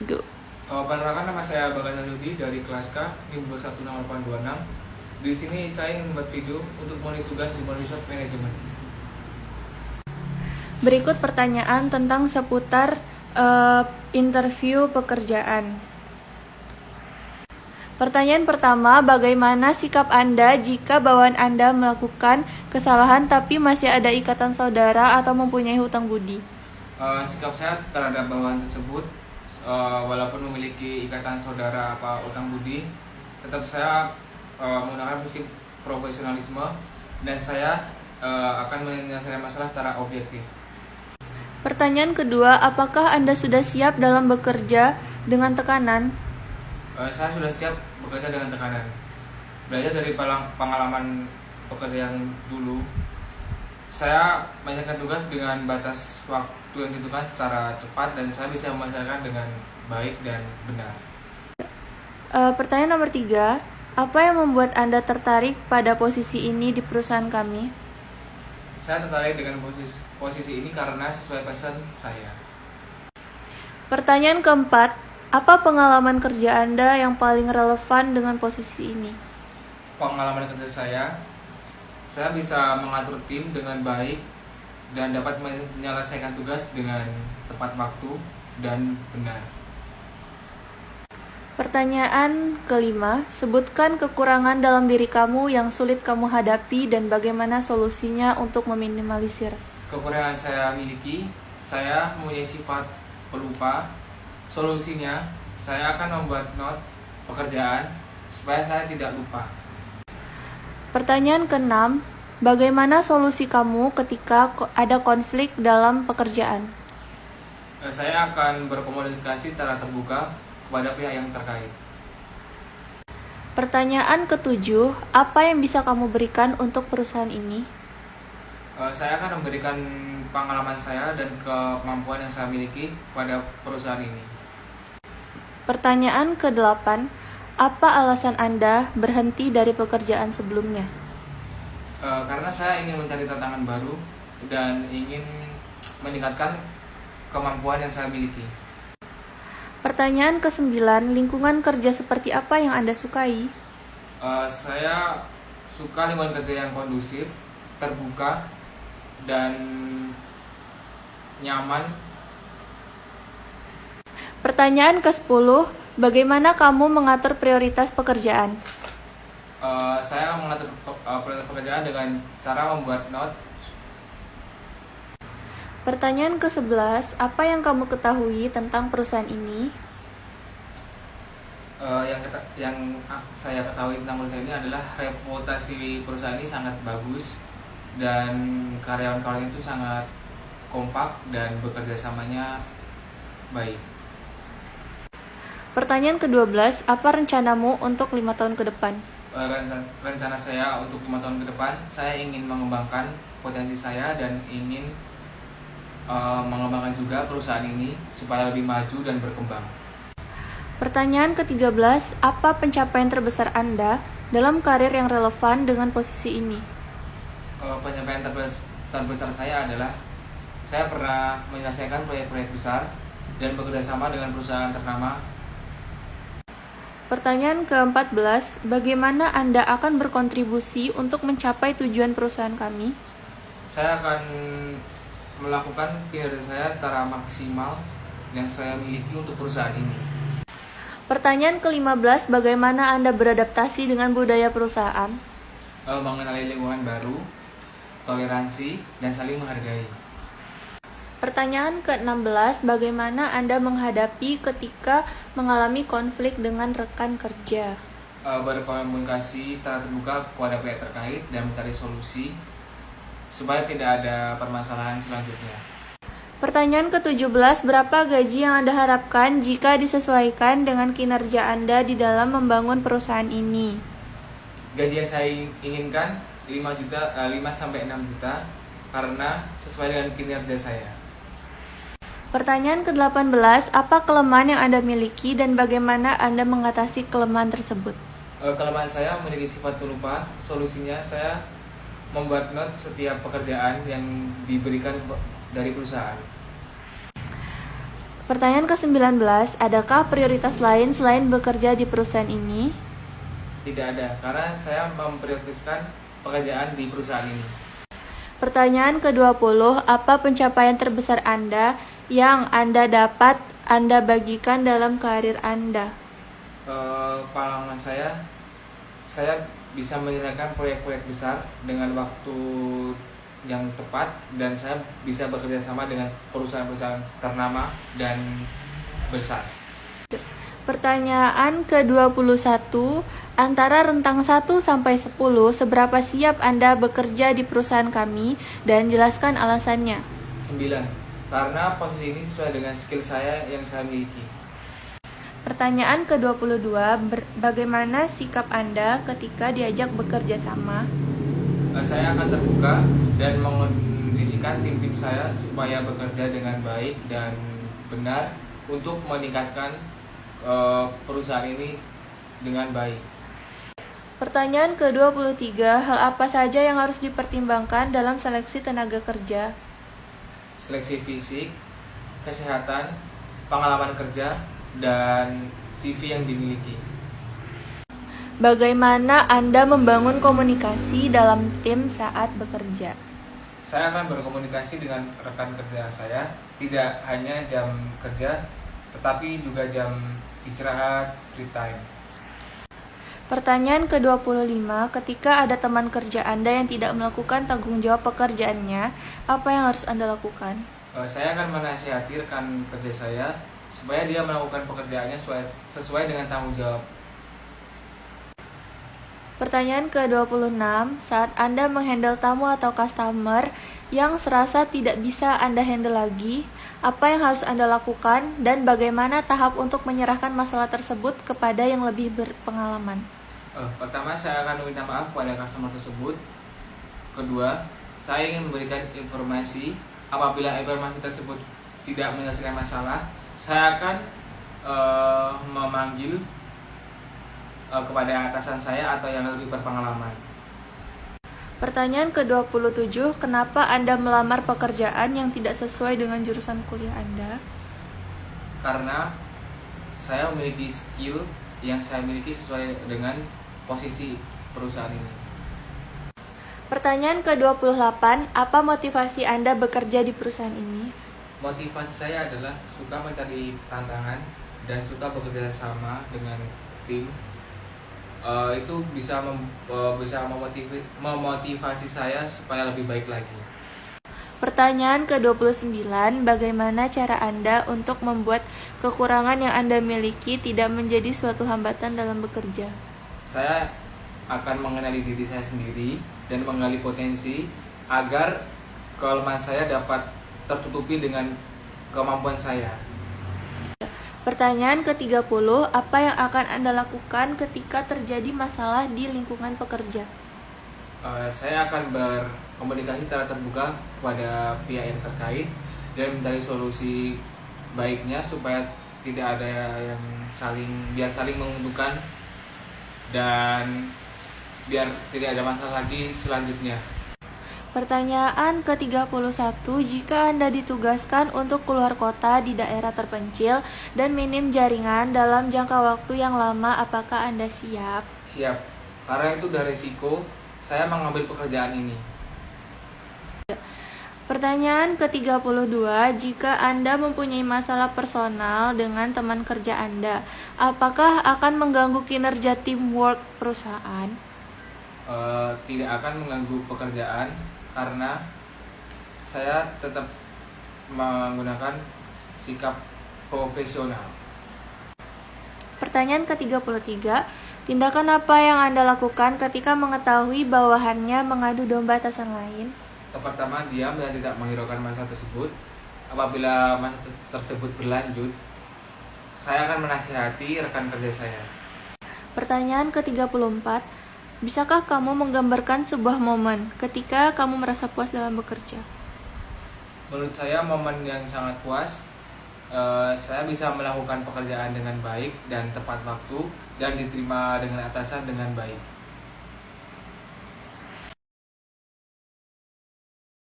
Go. Perkenalkan, nama saya Bagas Yudi dari kelas K NIM 216826. Di sini saya ingin membuat video untuk meniti tugas Human Resource Management. Berikut pertanyaan tentang seputar interview pekerjaan. Pertanyaan pertama, bagaimana sikap Anda jika bawahan Anda melakukan kesalahan tapi masih ada ikatan saudara atau mempunyai hutang budi? Sikap saya terhadap bawahan tersebut, walaupun memiliki ikatan saudara apa utang budi, tetap saya menggunakan prinsip profesionalisme dan saya akan menyelesaikan masalah secara objektif. Pertanyaan kedua, apakah Anda sudah siap dalam bekerja dengan tekanan? Saya sudah siap bekerja dengan tekanan. Belajar dari pengalaman pekerja yang dulu, saya menyelesaikan tugas dengan batas waktu yang ditentukan secara cepat dan saya bisa menyelesaikan dengan baik dan benar. Pertanyaan nomor 3, apa yang membuat Anda tertarik pada posisi ini di perusahaan kami? Saya tertarik dengan posisi ini karena sesuai passion saya. Pertanyaan keempat, apa pengalaman kerja Anda yang paling relevan dengan posisi ini? Pengalaman kerja saya bisa mengatur tim dengan baik dan dapat menyelesaikan tugas dengan tepat waktu dan benar. Pertanyaan kelima, sebutkan kekurangan dalam diri kamu yang sulit kamu hadapi dan bagaimana solusinya untuk meminimalisir. Kekurangan saya miliki, saya mempunyai sifat pelupa. Solusinya, saya akan membuat note pekerjaan supaya saya tidak lupa. Pertanyaan keenam, bagaimana solusi kamu ketika ada konflik dalam pekerjaan? Saya akan berkomunikasi secara terbuka kepada pihak yang terkait. Pertanyaan ketujuh, apa yang bisa kamu berikan untuk perusahaan ini? Saya akan memberikan pengalaman saya dan kemampuan yang saya miliki pada perusahaan ini. Pertanyaan ke-8, apa alasan Anda berhenti dari pekerjaan sebelumnya? Karena saya ingin mencari tantangan baru dan ingin meningkatkan kemampuan yang saya miliki. Pertanyaan ke-9, lingkungan kerja seperti apa yang Anda sukai? Saya suka lingkungan kerja yang kondusif, terbuka, dan nyaman. Pertanyaan ke-10, bagaimana kamu mengatur prioritas pekerjaan? Saya mengatur prioritas pekerjaan dengan cara membuat note. Pertanyaan ke-11, apa yang kamu ketahui tentang perusahaan ini? Yang saya ketahui tentang perusahaan ini adalah reputasi perusahaan ini sangat bagus dan karyawan-karyawan itu sangat kompak dan bekerja samanya baik. Pertanyaan ke-12, apa rencanamu untuk 5 tahun ke depan? Rencana saya untuk 5 tahun ke depan, saya ingin mengembangkan potensi saya dan ingin mengembangkan juga perusahaan ini supaya lebih maju dan berkembang. Pertanyaan ke-13, apa pencapaian terbesar Anda dalam karir yang relevan dengan posisi ini? Pencapaian terbesar saya adalah saya pernah menyelesaikan proyek-proyek besar dan bekerja sama dengan perusahaan ternama. Pertanyaan ke-14, bagaimana Anda akan berkontribusi untuk mencapai tujuan perusahaan kami? Saya akan melakukan kinerja saya secara maksimal yang saya miliki untuk perusahaan ini. Pertanyaan ke-15, bagaimana Anda beradaptasi dengan budaya perusahaan? Mengenali lingkungan baru, toleransi, dan saling menghargai. Pertanyaan ke-16, bagaimana Anda menghadapi ketika mengalami konflik dengan rekan kerja? Berkomunikasi secara terbuka kepada pihak terkait dan mencari solusi supaya tidak ada permasalahan selanjutnya. Pertanyaan ke-17, berapa gaji yang Anda harapkan jika disesuaikan dengan kinerja Anda di dalam membangun perusahaan ini? Gaji yang saya inginkan 5-6 juta karena sesuai dengan kinerja saya. Pertanyaan ke-18, apa kelemahan yang Anda miliki dan bagaimana Anda mengatasi kelemahan tersebut? Kelemahan saya memiliki sifat pelupa. Solusinya saya membuat note setiap pekerjaan yang diberikan dari perusahaan. Pertanyaan ke-19, adakah prioritas lain selain bekerja di perusahaan ini? Tidak ada, karena saya memprioritaskan pekerjaan di perusahaan ini. Pertanyaan ke-20, apa pencapaian terbesar Anda yang Anda dapat Anda bagikan dalam karir Anda? Pengalaman saya bisa menyelesaikan proyek-proyek besar dengan waktu yang tepat, dan saya bisa bekerja sama dengan perusahaan-perusahaan ternama dan besar. Pertanyaan ke-21, antara rentang 1 sampai 10, seberapa siap Anda bekerja di perusahaan kami dan jelaskan alasannya? 9, karena posisi ini sesuai dengan skill saya yang saya miliki. Pertanyaan ke-22, bagaimana sikap Anda ketika diajak bekerja sama? Saya akan terbuka dan mengondisikan tim-tim saya supaya bekerja dengan baik dan benar untuk meningkatkan perusahaan ini dengan baik. Pertanyaan ke-23, hal apa saja yang harus dipertimbangkan dalam seleksi tenaga kerja? Seleksi fisik, kesehatan, pengalaman kerja, dan CV yang dimiliki. Bagaimana Anda membangun komunikasi dalam tim saat bekerja? Saya akan berkomunikasi dengan rekan kerja saya, tidak hanya jam kerja, tetapi juga jam istirahat, free time. Pertanyaan ke-25, ketika ada teman kerja Anda yang tidak melakukan tanggung jawab pekerjaannya, apa yang harus Anda lakukan? Saya akan menasihati rekan kerja saya supaya dia melakukan pekerjaannya sesuai dengan tanggung jawab. Pertanyaan ke-26, saat Anda menghandle tamu atau customer yang serasa tidak bisa Anda handle lagi, apa yang harus Anda lakukan dan bagaimana tahap untuk menyerahkan masalah tersebut kepada yang lebih berpengalaman? Pertama, saya akan meminta maaf kepada customer tersebut. Kedua, saya ingin memberikan informasi. Apabila informasi tersebut tidak menyelesaikan masalah, saya akan memanggil kepada atasan saya atau yang lebih berpengalaman. Pertanyaan ke-27, kenapa Anda melamar pekerjaan yang tidak sesuai dengan jurusan kuliah Anda? Karena saya memiliki skill yang saya miliki sesuai dengan posisi perusahaan ini. Pertanyaan ke-28, apa motivasi Anda bekerja di perusahaan ini? Motivasi saya adalah suka mencari tantangan dan suka bekerja sama dengan tim. Itu bisa memotivasi saya supaya lebih baik lagi. Pertanyaan ke-29, bagaimana cara Anda untuk membuat kekurangan yang Anda miliki tidak menjadi suatu hambatan dalam bekerja? Saya akan mengenali diri saya sendiri dan menggali potensi agar kelemahan saya dapat tertutupi dengan kemampuan saya. Pertanyaan ke-30, apa yang akan Anda lakukan ketika terjadi masalah di lingkungan pekerja? Saya akan berkomunikasi secara terbuka kepada pihak yang terkait dan mencari solusi baiknya supaya tidak ada yang saling menguntungkan dan biar tidak ada masalah lagi selanjutnya. Pertanyaan ke-31, jika Anda ditugaskan untuk keluar kota di daerah terpencil dan minim jaringan dalam jangka waktu yang lama, apakah Anda siap? Siap, karena itu udah resiko saya mengambil pekerjaan ini. Pertanyaan ke-32, jika Anda mempunyai masalah personal dengan teman kerja Anda, apakah akan mengganggu kinerja teamwork perusahaan? Tidak akan mengganggu pekerjaan karena saya tetap menggunakan sikap profesional. Pertanyaan ke-33, tindakan apa yang Anda lakukan ketika mengetahui bawahannya mengadu domba atasan lain? Pertama, diam dan tidak menghiraukan masalah tersebut. Apabila masalah tersebut berlanjut, saya akan menasihati rekan kerja saya. Pertanyaan ke-34, bisakah kamu menggambarkan sebuah momen ketika kamu merasa puas dalam bekerja? Menurut saya momen yang sangat puas, saya bisa melakukan pekerjaan dengan baik dan tepat waktu dan diterima dengan atasan dengan baik.